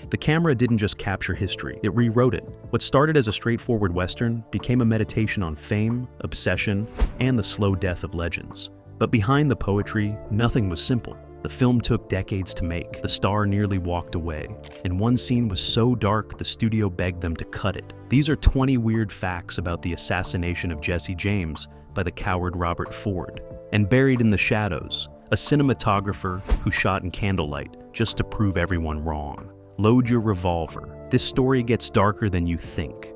The camera didn't just capture history, it rewrote it. What started as a straightforward Western became a meditation on fame, obsession, and the slow death of legends. But behind the poetry, nothing was simple. The film took decades to make. The star nearly walked away, and one scene was so dark the studio begged them to cut it. These are 20 weird facts about the assassination of Jesse James by the coward Robert Ford. And buried in the shadows, a cinematographer who shot in candlelight just to prove everyone wrong. Load your revolver. This story gets darker than you think.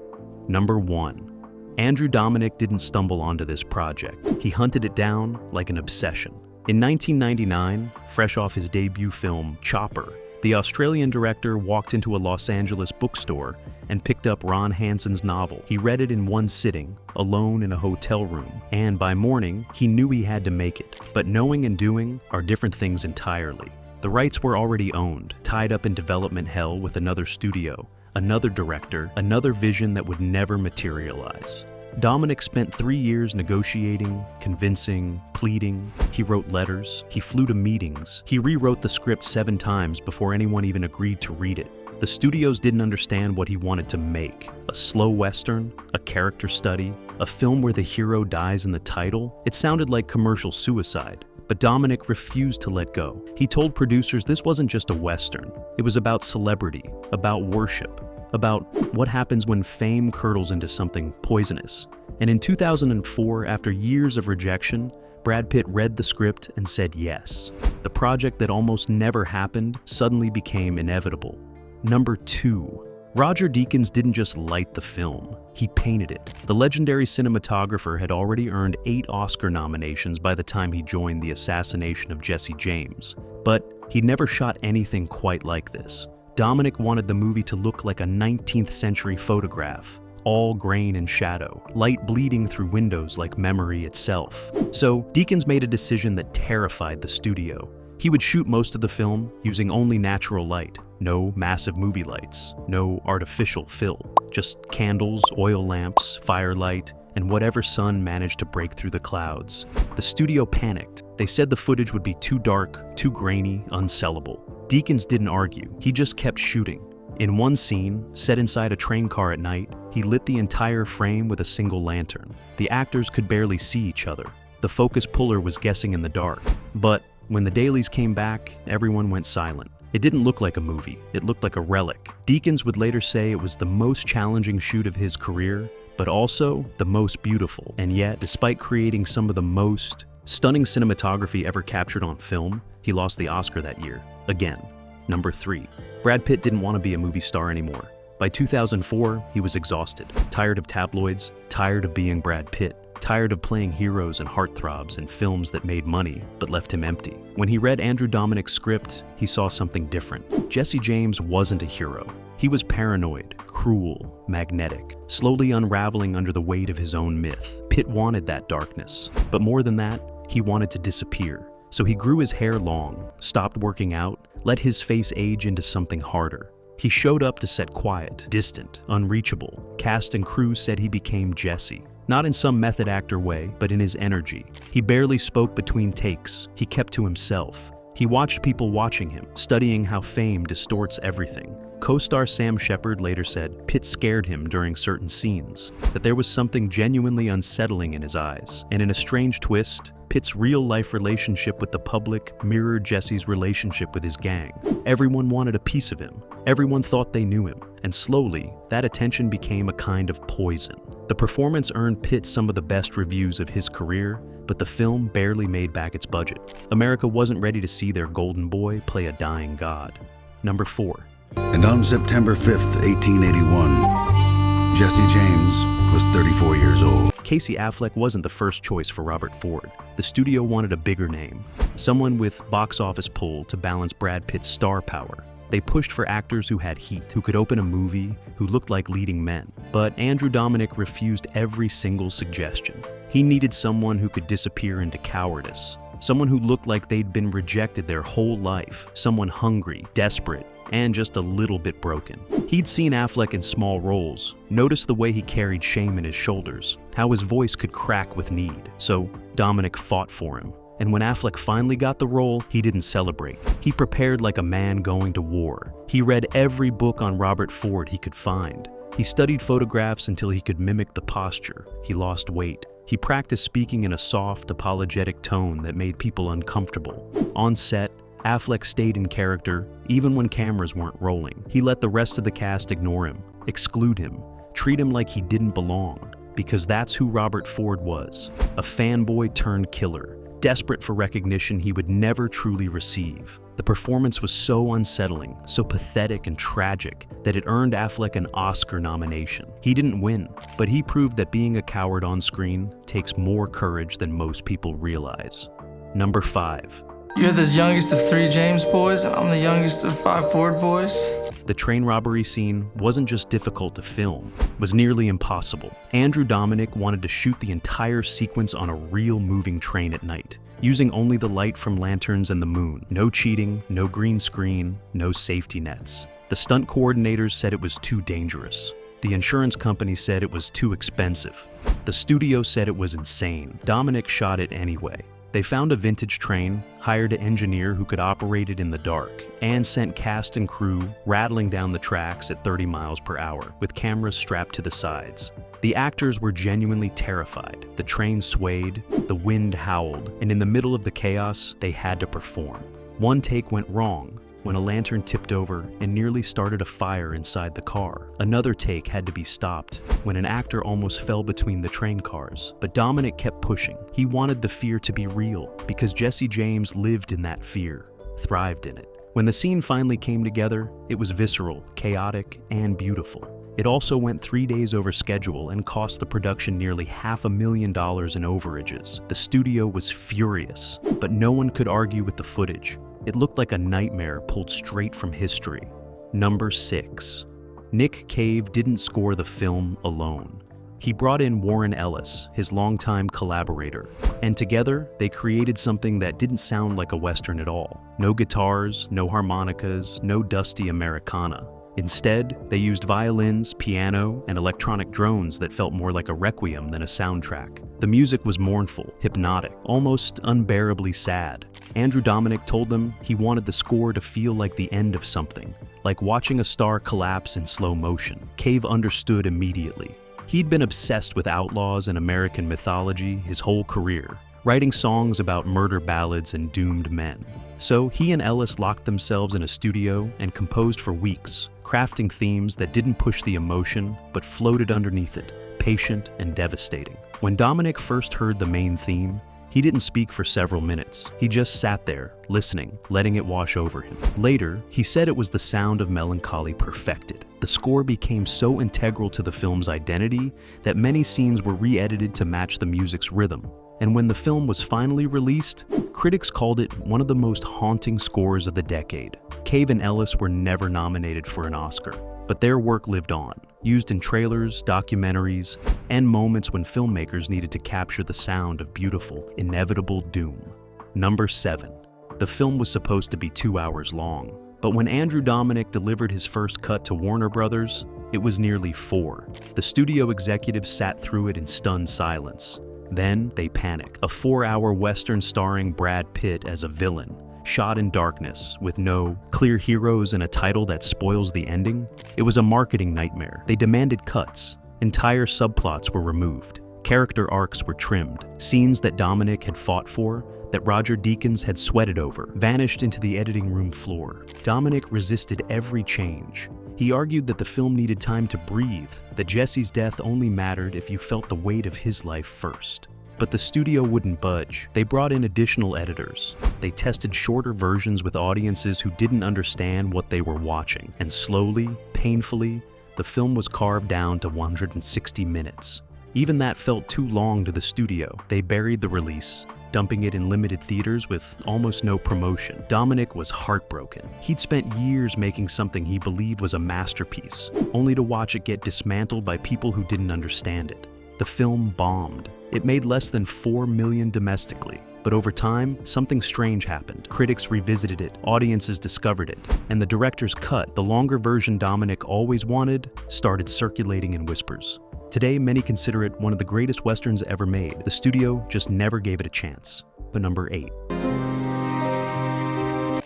Number 1. Andrew Dominik didn't stumble onto this project. He hunted it down like an obsession. In 1999, fresh off his debut film, Chopper, the Australian director walked into a Los Angeles bookstore and picked up Ron Hansen's novel. He read it in one sitting, alone in a hotel room, and by morning, he knew he had to make it. But knowing and doing are different things entirely. The rights were already owned, tied up in development hell with another studio, another director, another vision that would never materialize. Dominik spent 3 years negotiating, convincing, pleading. He wrote letters. He flew to meetings. He rewrote the script 7 times before anyone even agreed to read it. The studios didn't understand what he wanted to make. A slow Western, a character study, a film where the hero dies in the title. It sounded like commercial suicide. But Dominik refused to let go. He told producers this wasn't just a Western. It was about celebrity, about worship, about what happens when fame curdles into something poisonous. And in 2004, after years of rejection, Brad Pitt read the script and said yes. The project that almost never happened suddenly became inevitable. Number 2. Roger Deakins didn't just light the film, he painted it. The legendary cinematographer had already earned 8 Oscar nominations by the time he joined the Assassination of Jesse James. But he'd never shot anything quite like this. Dominik wanted the movie to look like a 19th century photograph, all grain and shadow, light bleeding through windows like memory itself. So Deakins made a decision that terrified the studio. He would shoot most of the film using only natural light, no massive movie lights, no artificial fill, just candles, oil lamps, firelight, and whatever sun managed to break through the clouds. The studio panicked. They said the footage would be too dark, too grainy, unsellable. Deakins didn't argue, he just kept shooting. In one scene, set inside a train car at night, he lit the entire frame with a single lantern. The actors could barely see each other. The focus puller was guessing in the dark. But when the dailies came back, everyone went silent. It didn't look like a movie, it looked like a relic. Deakins would later say it was the most challenging shoot of his career, but also the most beautiful. And yet, despite creating some of the most stunning cinematography ever captured on film, he lost the Oscar that year. Again. Number 3. Brad Pitt didn't want to be a movie star anymore. By 2004, he was exhausted, tired of tabloids, tired of being Brad Pitt, tired of playing heroes and heartthrobs in films that made money but left him empty. When he read Andrew Dominik's script, he saw something different. Jesse James wasn't a hero. He was paranoid, cruel, magnetic, slowly unraveling under the weight of his own myth. Pitt wanted that darkness, but more than that, he wanted to disappear. So he grew his hair long, stopped working out, let his face age into something harder. He showed up to set quiet, distant, unreachable. Cast and crew said he became Jesse. Not in some method actor way, but in his energy. He barely spoke between takes. He kept to himself. He watched people watching him, studying how fame distorts everything. Co-star Sam Shepard later said Pitt scared him during certain scenes, that there was something genuinely unsettling in his eyes. And in a strange twist, Pitt's real-life relationship with the public mirrored Jesse's relationship with his gang. Everyone wanted a piece of him. Everyone thought they knew him. And slowly, that attention became a kind of poison. The performance earned Pitt some of the best reviews of his career, but the film barely made back its budget. America wasn't ready to see their golden boy play a dying god. Number 4. And on September 5th, 1881, Jesse James was 34 years old. Casey Affleck wasn't the first choice for Robert Ford. The studio wanted a bigger name, someone with box office pull to balance Brad Pitt's star power. They pushed for actors who had heat, who could open a movie, who looked like leading men. But Andrew Dominik refused every single suggestion. He needed someone who could disappear into cowardice, someone who looked like they'd been rejected their whole life, someone hungry, desperate, and just a little bit broken. He'd seen Affleck in small roles, noticed the way he carried shame in his shoulders, how his voice could crack with need. So Dominik fought for him. And when Affleck finally got the role, he didn't celebrate. He prepared like a man going to war. He read every book on Robert Ford he could find. He studied photographs until he could mimic the posture. He lost weight. He practiced speaking in a soft, apologetic tone that made people uncomfortable. On set, Affleck stayed in character, even when cameras weren't rolling. He let the rest of the cast ignore him, exclude him, treat him like he didn't belong, because that's who Robert Ford was, a fanboy turned killer, desperate for recognition he would never truly receive. The performance was so unsettling, so pathetic and tragic, that it earned Affleck an Oscar nomination. He didn't win, but he proved that being a coward on screen takes more courage than most people realize. Number 5. You're the youngest of 3 James boys, and I'm the youngest of 5 Ford boys. The train robbery scene wasn't just difficult to film, it was nearly impossible. Andrew Dominik wanted to shoot the entire sequence on a real moving train at night, using only the light from lanterns and the moon. No cheating, no green screen, no safety nets. The stunt coordinators said it was too dangerous. The insurance company said it was too expensive. The studio said it was insane. Dominik shot it anyway. They found a vintage train, hired an engineer who could operate it in the dark, and sent cast and crew rattling down the tracks at 30 miles per hour, with cameras strapped to the sides. The actors were genuinely terrified. The train swayed, the wind howled, and in the middle of the chaos, they had to perform. One take went wrong, when a lantern tipped over and nearly started a fire inside the car. Another take had to be stopped when an actor almost fell between the train cars. But Dominik kept pushing. He wanted the fear to be real because Jesse James lived in that fear, thrived in it. When the scene finally came together, it was visceral, chaotic, and beautiful. It also went 3 days over schedule and cost the production nearly $500,000 in overages. The studio was furious, but no one could argue with the footage. It looked like a nightmare pulled straight from history. Number 6. Nick Cave didn't score the film alone. He brought in Warren Ellis, his longtime collaborator, and together they created something that didn't sound like a Western at all. No guitars, no harmonicas, no dusty Americana. Instead, they used violins, piano, and electronic drones that felt more like a requiem than a soundtrack. The music was mournful, hypnotic, almost unbearably sad. Andrew Dominik told them he wanted the score to feel like the end of something, like watching a star collapse in slow motion. Cave understood immediately. He'd been obsessed with outlaws and American mythology his whole career, writing songs about murder ballads and doomed men. So he and Ellis locked themselves in a studio and composed for weeks, crafting themes that didn't push the emotion but floated underneath it, patient and devastating. When Dominik first heard the main theme, he didn't speak for several minutes. He just sat there, listening, letting it wash over him. Later, he said it was the sound of melancholy perfected. The score became so integral to the film's identity that many scenes were re-edited to match the music's rhythm. And when the film was finally released, critics called it one of the most haunting scores of the decade. Cave and Ellis were never nominated for an Oscar, but their work lived on, used in trailers, documentaries, and moments when filmmakers needed to capture the sound of beautiful, inevitable doom. Number 7. The film was supposed to be 2 hours long, but when Andrew Dominik delivered his first cut to Warner Brothers, it was nearly 4. The studio executives sat through it in stunned silence. Then they panicked. A 4-hour Western starring Brad Pitt as a villain, shot in darkness, with no clear heroes and a title that spoils the ending. It was a marketing nightmare. They demanded cuts. Entire subplots were removed. Character arcs were trimmed. Scenes that Dominik had fought for, that Roger Deakins had sweated over, vanished into the editing room floor. Dominik resisted every change. He argued that the film needed time to breathe, that Jesse's death only mattered if you felt the weight of his life first. But the studio wouldn't budge. They brought in additional editors. They tested shorter versions with audiences who didn't understand what they were watching. And slowly, painfully, the film was carved down to 160 minutes. Even that felt too long to the studio. They buried the release, dumping it in limited theaters with almost no promotion. Dominik was heartbroken. He'd spent years making something he believed was a masterpiece, only to watch it get dismantled by people who didn't understand it. The film bombed. It made less than $4 million domestically, but over time, something strange happened. Critics revisited it, audiences discovered it, and the director's cut, the longer version Dominik always wanted, started circulating in whispers. Today, many consider it one of the greatest Westerns ever made. The studio just never gave it a chance. But number 8.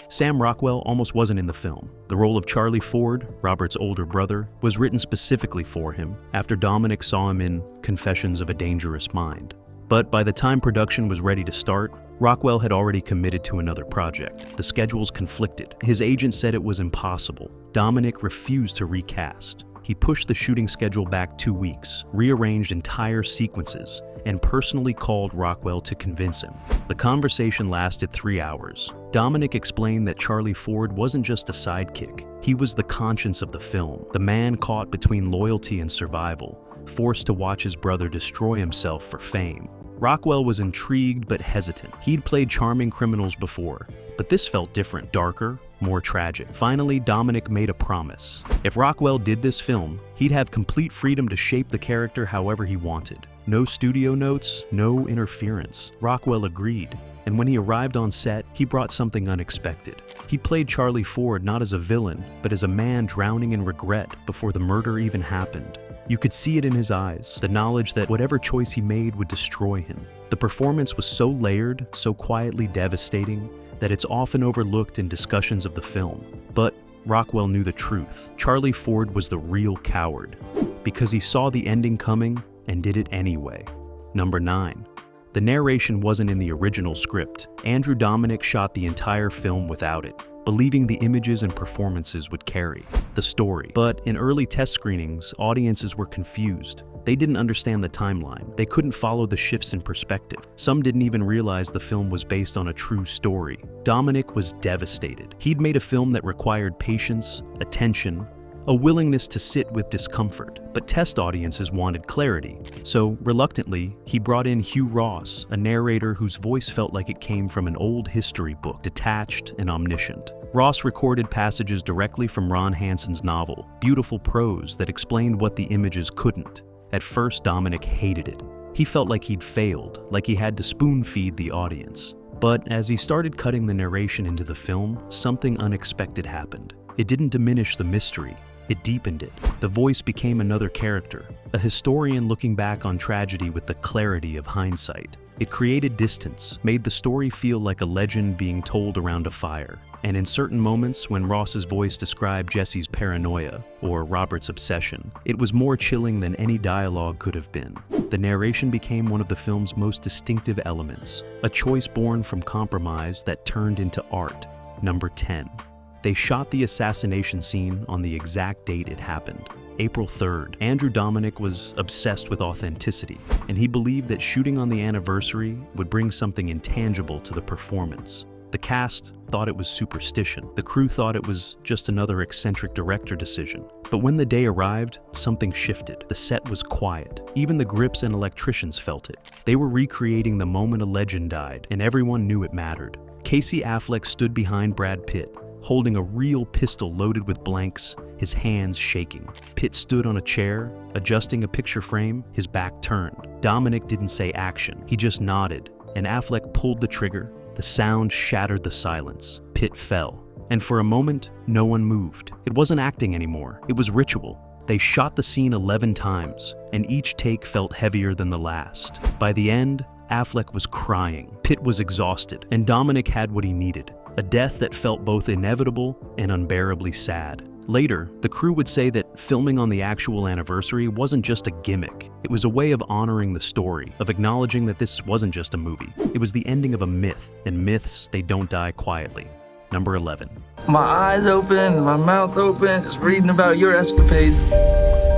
Sam Rockwell almost wasn't in the film. The role of Charlie Ford, Robert's older brother, was written specifically for him after Dominic saw him in Confessions of a Dangerous Mind. But by the time production was ready to start, Rockwell had already committed to another project. The schedules conflicted. His agent said it was impossible. Dominic refused to recast. He pushed the shooting schedule back 2 weeks, rearranged entire sequences, and personally called Rockwell to convince him. The conversation lasted 3 hours. Dominic explained that Charlie Ford wasn't just a sidekick. He was the conscience of the film, the man caught between loyalty and survival, forced to watch his brother destroy himself for fame. Rockwell was intrigued but hesitant. He'd played charming criminals before, but this felt different, darker, more tragic. Finally, Dominic made a promise. If Rockwell did this film, he'd have complete freedom to shape the character however he wanted. No studio notes, no interference. Rockwell agreed, and when he arrived on set, he brought something unexpected. He played Charlie Ford not as a villain, but as a man drowning in regret before the murder even happened. You could see it in his eyes, the knowledge that whatever choice he made would destroy him. The performance was so layered, so quietly devastating, that it's often overlooked in discussions of the film. But Rockwell knew the truth. Charlie Ford was the real coward, because he saw the ending coming and did it anyway. Number 9. The narration wasn't in the original script. Andrew Dominic shot the entire film without it, believing the images and performances would carry the story. But in early test screenings, audiences were confused. They didn't understand the timeline. They couldn't follow the shifts in perspective. Some didn't even realize the film was based on a true story. Dominic was devastated. He'd made a film that required patience, attention, a willingness to sit with discomfort, but test audiences wanted clarity. So, reluctantly, he brought in Hugh Ross, a narrator whose voice felt like it came from an old history book, detached and omniscient. Ross recorded passages directly from Ron Hansen's novel, beautiful prose that explained what the images couldn't. At first, Dominic hated it. He felt like he'd failed, like he had to spoon-feed the audience. But as he started cutting the narration into the film, something unexpected happened. It didn't diminish the mystery. It deepened it. The voice became another character, a historian looking back on tragedy with the clarity of hindsight. It created distance, made the story feel like a legend being told around a fire. And in certain moments, when Ross's voice described Jesse's paranoia or Robert's obsession, it was more chilling than any dialogue could have been. The narration became one of the film's most distinctive elements, a choice born from compromise that turned into art. Number 10. They shot the assassination scene on the exact date it happened, April 3rd. Andrew Dominic was obsessed with authenticity, and he believed that shooting on the anniversary would bring something intangible to the performance. The cast thought it was superstition. The crew thought it was just another eccentric director decision. But when the day arrived, something shifted. The set was quiet. Even the grips and electricians felt it. They were recreating the moment a legend died, and everyone knew it mattered. Casey Affleck stood behind Brad Pitt, holding a real pistol loaded with blanks, his hands shaking. Pitt stood on a chair, adjusting a picture frame, his back turned. Dominic didn't say action, he just nodded, and Affleck pulled the trigger. The sound shattered the silence. Pitt fell, and for a moment, no one moved. It wasn't acting anymore, it was ritual. They shot the scene 11 times, and each take felt heavier than the last. By the end, Affleck was crying. Pitt was exhausted, and Dominic had what he needed. A death that felt both inevitable and unbearably sad. Later, the crew would say that filming on the actual anniversary wasn't just a gimmick. It was a way of honoring the story, of acknowledging that this wasn't just a movie. It was the ending of a myth, and myths, they don't die quietly. Number 11. My eyes open, my mouth open, just reading about your escapades.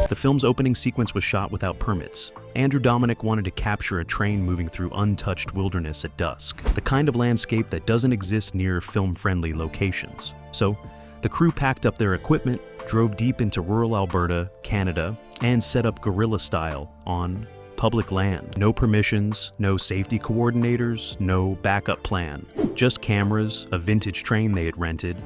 The film's opening sequence was shot without permits. Andrew Dominic wanted to capture a train moving through untouched wilderness at dusk, the kind of landscape that doesn't exist near film-friendly locations. So, the crew packed up their equipment, drove deep into rural Alberta, Canada, and set up guerrilla style on public land. No permissions, no safety coordinators, no backup plan. Just cameras, a vintage train they had rented,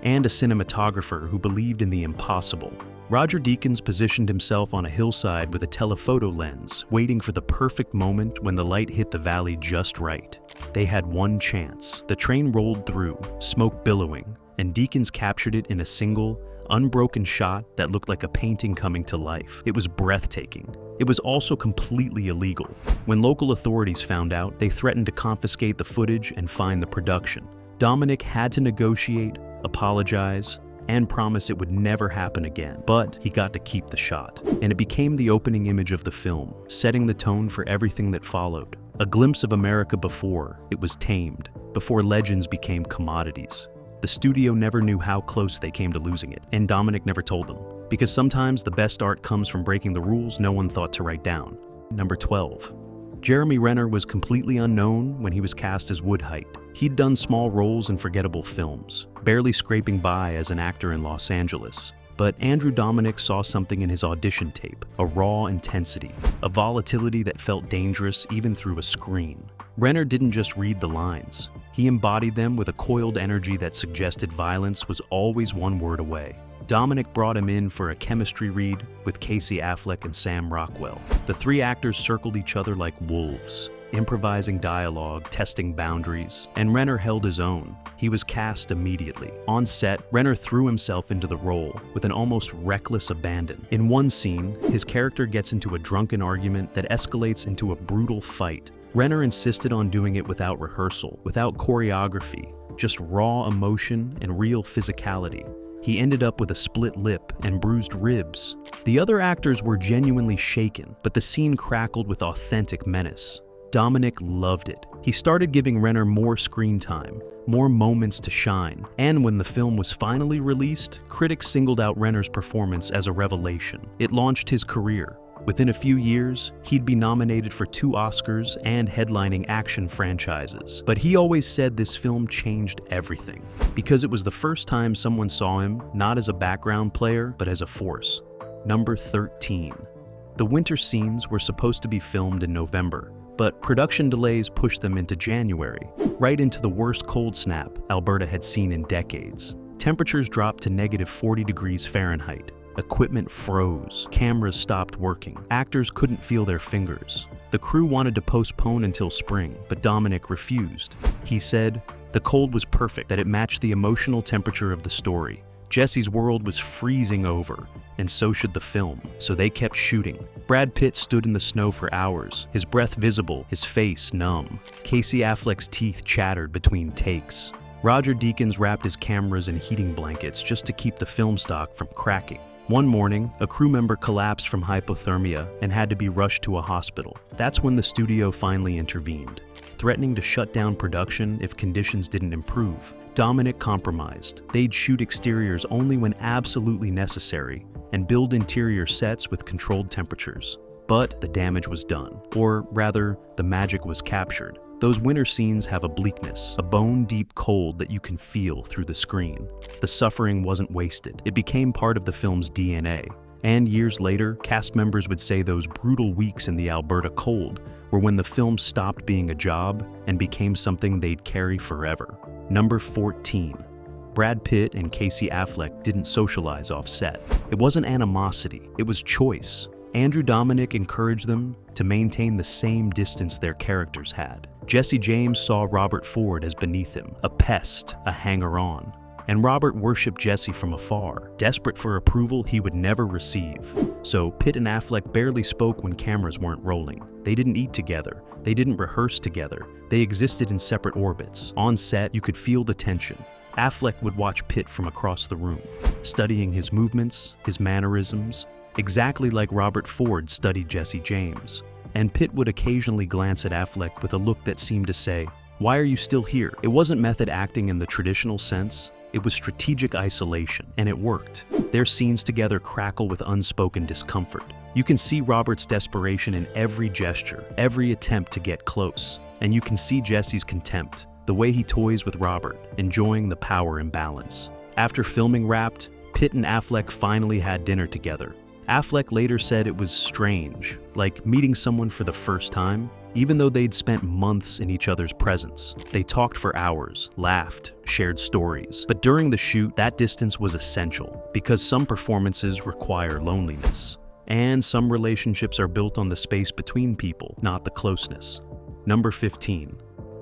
and a cinematographer who believed in the impossible. Roger Deakins positioned himself on a hillside with a telephoto lens, waiting for the perfect moment when the light hit the valley just right. They had one chance. The train rolled through, smoke billowing, and Deakins captured it in a single, unbroken shot that looked like a painting coming to life. It was breathtaking. It was also completely illegal. When local authorities found out, they threatened to confiscate the footage and fine the production. Dominic had to negotiate, apologize, and promise it would never happen again. But he got to keep the shot. And it became the opening image of the film, setting the tone for everything that followed. A glimpse of America before it was tamed, before legends became commodities. The studio never knew how close they came to losing it, and Dominic never told them. Because sometimes the best art comes from breaking the rules no one thought to write down. Number 12. Jeremy Renner was completely unknown when he was cast as Woodhite. He'd done small roles in forgettable films, barely scraping by as an actor in Los Angeles. But Andrew Dominic saw something in his audition tape, a raw intensity, a volatility that felt dangerous even through a screen. Renner didn't just read the lines. He embodied them with a coiled energy that suggested violence was always one word away. Dominic brought him in for a chemistry read with Casey Affleck and Sam Rockwell. The three actors circled each other like wolves, improvising dialogue, testing boundaries, and Renner held his own. He was cast immediately. On set, Renner threw himself into the role with an almost reckless abandon. In one scene, his character gets into a drunken argument that escalates into a brutal fight. Renner insisted on doing it without rehearsal, without choreography, just raw emotion and real physicality. He ended up with a split lip and bruised ribs. The other actors were genuinely shaken, but the scene crackled with authentic menace. Dominic loved it. He started giving Renner more screen time, more moments to shine, and when the film was finally released, critics singled out Renner's performance as a revelation. It launched his career. Within a few years, he'd be nominated for 2 Oscars and headlining action franchises. But he always said this film changed everything, because it was the first time someone saw him not as a background player, but as a force. Number 13. The winter scenes were supposed to be filmed in November, but production delays pushed them into January, right into the worst cold snap Alberta had seen in decades. Temperatures dropped to -40 degrees Fahrenheit. Equipment froze, cameras stopped working, actors couldn't feel their fingers. The crew wanted to postpone until spring, but Dominic refused. He said, "The cold was perfect, that it matched the emotional temperature of the story. Jesse's world was freezing over, and so should the film, so they kept shooting." Brad Pitt stood in the snow for hours, his breath visible, his face numb. Casey Affleck's teeth chattered between takes. Roger Deakins wrapped his cameras in heating blankets just to keep the film stock from cracking. One morning, a crew member collapsed from hypothermia and had to be rushed to a hospital. That's when the studio finally intervened, threatening to shut down production if conditions didn't improve. Dominic compromised. They'd shoot exteriors only when absolutely necessary and build interior sets with controlled temperatures. But the damage was done, or rather, the magic was captured. Those winter scenes have a bleakness, a bone-deep cold that you can feel through the screen. The suffering wasn't wasted. It became part of the film's DNA. And years later, cast members would say those brutal weeks in the Alberta cold were when the film stopped being a job and became something they'd carry forever. Number 14. Brad Pitt and Casey Affleck didn't socialize off set. It wasn't animosity, it was choice. Andrew Dominic encouraged them to maintain the same distance their characters had. Jesse James saw Robert Ford as beneath him, a pest, a hanger-on. And Robert worshipped Jesse from afar, desperate for approval he would never receive. So Pitt and Affleck barely spoke when cameras weren't rolling. They didn't eat together. They didn't rehearse together. They existed in separate orbits. On set, you could feel the tension. Affleck would watch Pitt from across the room, studying his movements, his mannerisms, exactly like Robert Ford studied Jesse James. And Pitt would occasionally glance at Affleck with a look that seemed to say, "Why are you still here?" It wasn't method acting in the traditional sense. It was strategic isolation, and it worked. Their scenes together crackle with unspoken discomfort. You can see Robert's desperation in every gesture, every attempt to get close. And you can see Jesse's contempt, the way he toys with Robert, enjoying the power imbalance. After filming wrapped, Pitt and Affleck finally had dinner together. Affleck later said it was strange, like meeting someone for the first time. Even though they'd spent months in each other's presence, they talked for hours, laughed, shared stories. But during the shoot, that distance was essential, because some performances require loneliness. And some relationships are built on the space between people, not the closeness. Number 15.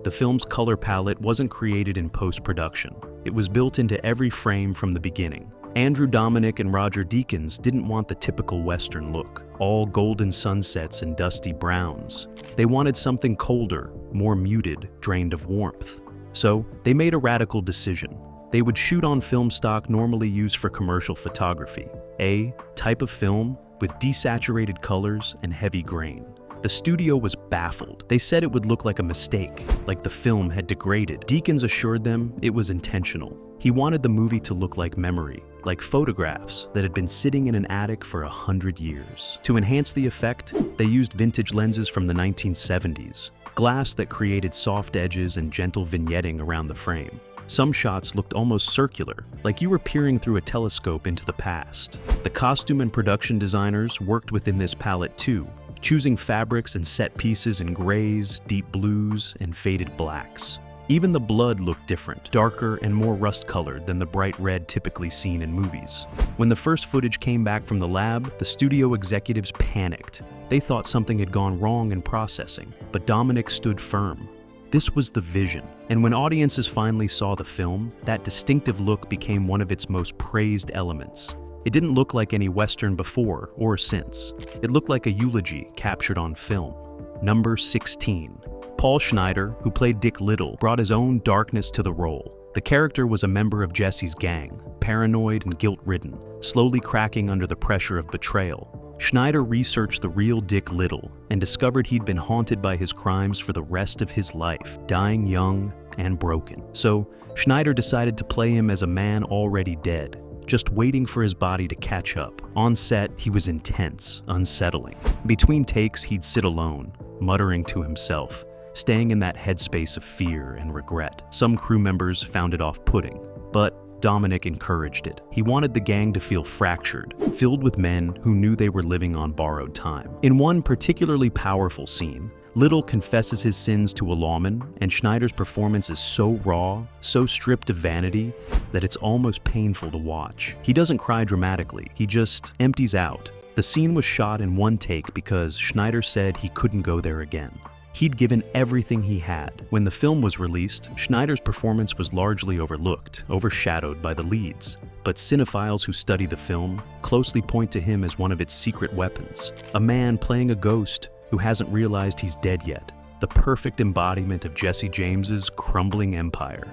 The film's color palette wasn't created in post-production. It was built into every frame from the beginning. Andrew Dominik and Roger Deakins didn't want the typical Western look, all golden sunsets and dusty browns. They wanted something colder, more muted, drained of warmth. So they made a radical decision. They would shoot on film stock normally used for commercial photography, a type of film with desaturated colors and heavy grain. The studio was baffled. They said it would look like a mistake, like the film had degraded. Deakins assured them it was intentional. He wanted the movie to look like memory, like photographs that had been sitting in an attic for 100 years. To enhance the effect, they used vintage lenses from the 1970s, glass that created soft edges and gentle vignetting around the frame. Some shots looked almost circular, like you were peering through a telescope into the past. The costume and production designers worked within this palette too, choosing fabrics and set pieces in grays, deep blues, and faded blacks. Even the blood looked different, darker and more rust-colored than the bright red typically seen in movies. When the first footage came back from the lab, the studio executives panicked. They thought something had gone wrong in processing, but Dominik stood firm. This was the vision, and when audiences finally saw the film, that distinctive look became one of its most praised elements. It didn't look like any Western before or since. It looked like a eulogy captured on film. Number 16. Paul Schneider, who played Dick Little, brought his own darkness to the role. The character was a member of Jesse's gang, paranoid and guilt-ridden, slowly cracking under the pressure of betrayal. Schneider researched the real Dick Little and discovered he'd been haunted by his crimes for the rest of his life, dying young and broken. So, Schneider decided to play him as a man already dead, just waiting for his body to catch up. On set, he was intense, unsettling. Between takes, he'd sit alone, muttering to himself, staying in that headspace of fear and regret. Some crew members found it off-putting, but Dominik encouraged it. He wanted the gang to feel fractured, filled with men who knew they were living on borrowed time. In one particularly powerful scene, Little confesses his sins to a lawman, and Schneider's performance is so raw, so stripped of vanity, that it's almost painful to watch. He doesn't cry dramatically, he just empties out. The scene was shot in one take because Schneider said he couldn't go there again. He'd given everything he had. When the film was released, Schneider's performance was largely overlooked, overshadowed by the leads. But cinephiles who study the film closely point to him as one of its secret weapons. A man playing a ghost who hasn't realized he's dead yet. The perfect embodiment of Jesse James's crumbling empire.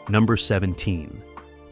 Number 17.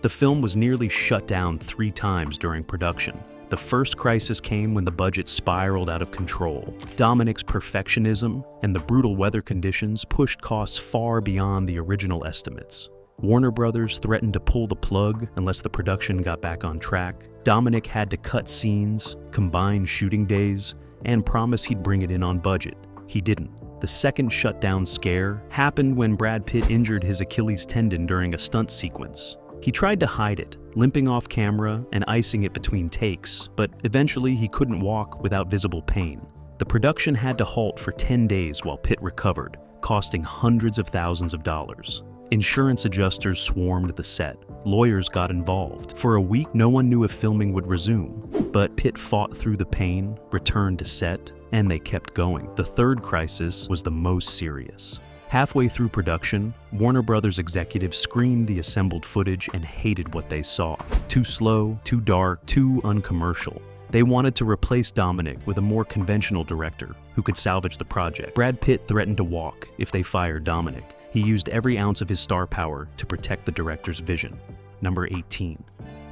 The film was nearly shut down 3 times during production. The first crisis came when the budget spiraled out of control. Dominik's perfectionism and the brutal weather conditions pushed costs far beyond the original estimates. Warner Brothers threatened to pull the plug unless the production got back on track. Dominik had to cut scenes, combine shooting days, and promise he'd bring it in on budget. He didn't. The second shutdown scare happened when Brad Pitt injured his Achilles tendon during a stunt sequence. He tried to hide it, limping off camera and icing it between takes, but eventually he couldn't walk without visible pain. The production had to halt for 10 days while Pitt recovered, costing hundreds of thousands of dollars. Insurance adjusters swarmed the set. Lawyers got involved. For a week, no one knew if filming would resume, but Pitt fought through the pain, returned to set, and they kept going. The third crisis was the most serious. Halfway through production, Warner Brothers executives screened the assembled footage and hated what they saw. Too slow, too dark, too uncommercial. They wanted to replace Dominik with a more conventional director who could salvage the project. Brad Pitt threatened to walk if they fired Dominik. He used every ounce of his star power to protect the director's vision. Number 18.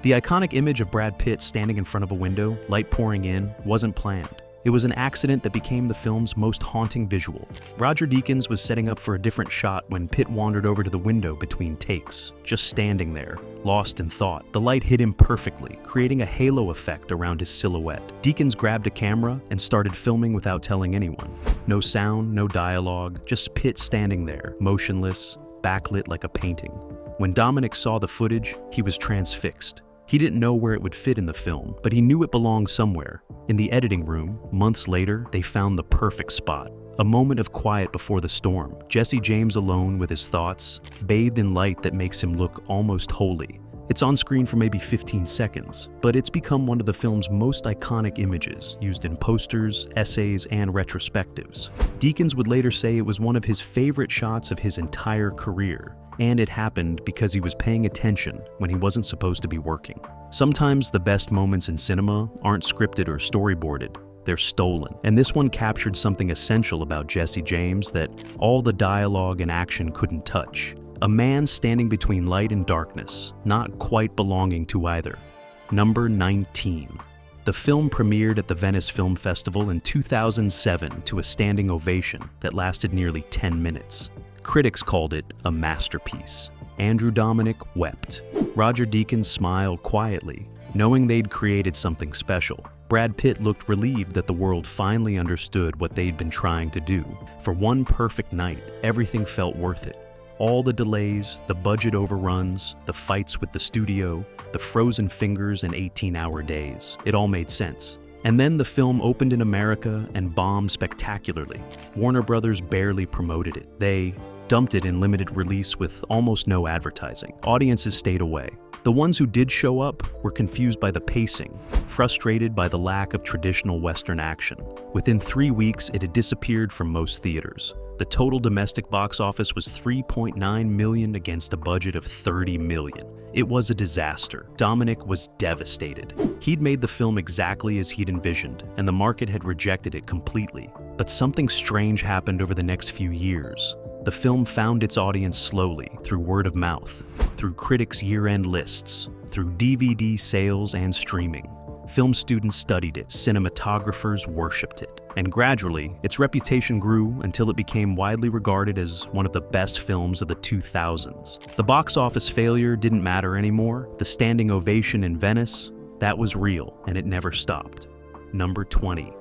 The iconic image of Brad Pitt standing in front of a window, light pouring in, wasn't planned. It was an accident that became the film's most haunting visual. Roger Deakins was setting up for a different shot when Pitt wandered over to the window between takes, just standing there, lost in thought. The light hit him perfectly, creating a halo effect around his silhouette. Deakins grabbed a camera and started filming without telling anyone. No sound, no dialogue, just Pitt standing there, motionless, backlit like a painting. When Dominik saw the footage, he was transfixed. He didn't know where it would fit in the film, but he knew it belonged somewhere. In the editing room, months later, they found the perfect spot. A moment of quiet before the storm. Jesse James alone with his thoughts, bathed in light that makes him look almost holy. It's on screen for maybe 15 seconds, but it's become one of the film's most iconic images, used in posters, essays, and retrospectives. Deakins would later say it was one of his favorite shots of his entire career, and it happened because he was paying attention when he wasn't supposed to be working. Sometimes the best moments in cinema aren't scripted or storyboarded, they're stolen. And this one captured something essential about Jesse James that all the dialogue and action couldn't touch. A man standing between light and darkness, not quite belonging to either. Number 19. The film premiered at the Venice Film Festival in 2007 to a standing ovation that lasted nearly 10 minutes. Critics called it a masterpiece. Andrew Dominik wept. Roger Deakins smiled quietly, knowing they'd created something special. Brad Pitt looked relieved that the world finally understood what they'd been trying to do. For one perfect night, everything felt worth it. All the delays, the budget overruns, the fights with the studio, the frozen fingers and 18-hour days. It all made sense. And then the film opened in America and bombed spectacularly. Warner Brothers barely promoted it. They dumped it in limited release with almost no advertising. Audiences stayed away. The ones who did show up were confused by the pacing, frustrated by the lack of traditional Western action. Within 3 weeks, it had disappeared from most theaters. The total domestic box office was $3.9 million against a budget of $30 million. It was a disaster. Dominik was devastated. He'd made the film exactly as he'd envisioned, and the market had rejected it completely. But something strange happened over the next few years. The film found its audience slowly, through word of mouth, through critics' year-end lists, through DVD sales and streaming. Film students studied it, cinematographers worshipped it, and gradually, its reputation grew until it became widely regarded as one of the best films of the 2000s. The box office failure didn't matter anymore. The standing ovation in Venice, that was real, and it never stopped. Number 20.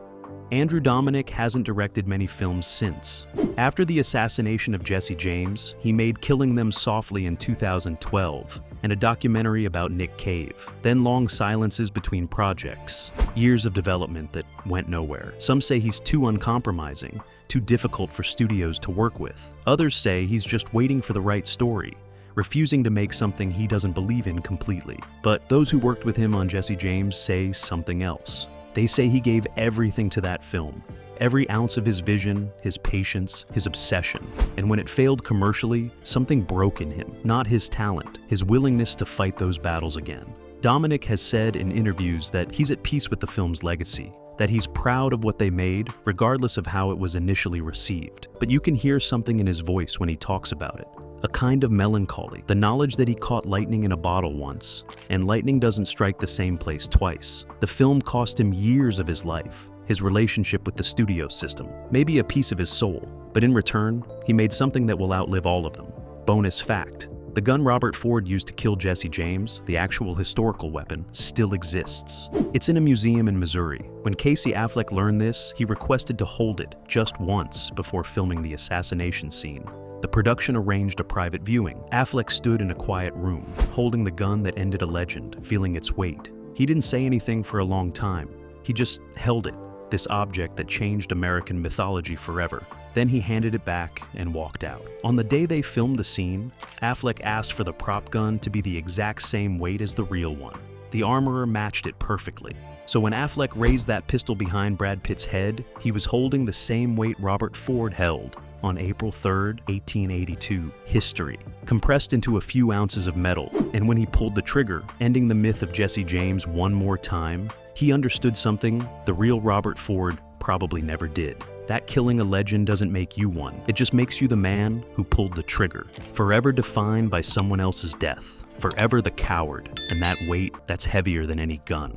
Andrew Dominik hasn't directed many films since. After the assassination of Jesse James, he made Killing Them Softly in 2012, and a documentary about Nick Cave. Then long silences between projects, years of development that went nowhere. Some say he's too uncompromising, too difficult for studios to work with. Others say he's just waiting for the right story, refusing to make something he doesn't believe in completely. But those who worked with him on Jesse James say something else. They say he gave everything to that film, every ounce of his vision, his patience, his obsession. And when it failed commercially, something broke in him, not his talent, his willingness to fight those battles again. Dominik has said in interviews that he's at peace with the film's legacy, that he's proud of what they made, regardless of how it was initially received. But you can hear something in his voice when he talks about it. A kind of melancholy, the knowledge that he caught lightning in a bottle once, and lightning doesn't strike the same place twice. The film cost him years of his life, his relationship with the studio system, maybe a piece of his soul, but in return, he made something that will outlive all of them. Bonus fact: the gun Robert Ford used to kill Jesse James, the actual historical weapon, still exists. It's in a museum in Missouri. When Casey Affleck learned this, he requested to hold it just once before filming the assassination scene. The production arranged a private viewing. Affleck stood in a quiet room, holding the gun that ended a legend, feeling its weight. He didn't say anything for a long time. He just held it, this object that changed American mythology forever. Then he handed it back and walked out. On the day they filmed the scene, Affleck asked for the prop gun to be the exact same weight as the real one. The armorer matched it perfectly. So when Affleck raised that pistol behind Brad Pitt's head, he was holding the same weight Robert Ford held on April 3rd, 1882. History, compressed into a few ounces of metal. And when he pulled the trigger, ending the myth of Jesse James one more time, he understood something the real Robert Ford probably never did. That killing a legend doesn't make you one. It just makes you the man who pulled the trigger, forever defined by someone else's death, forever the coward, and that weight that's heavier than any gun.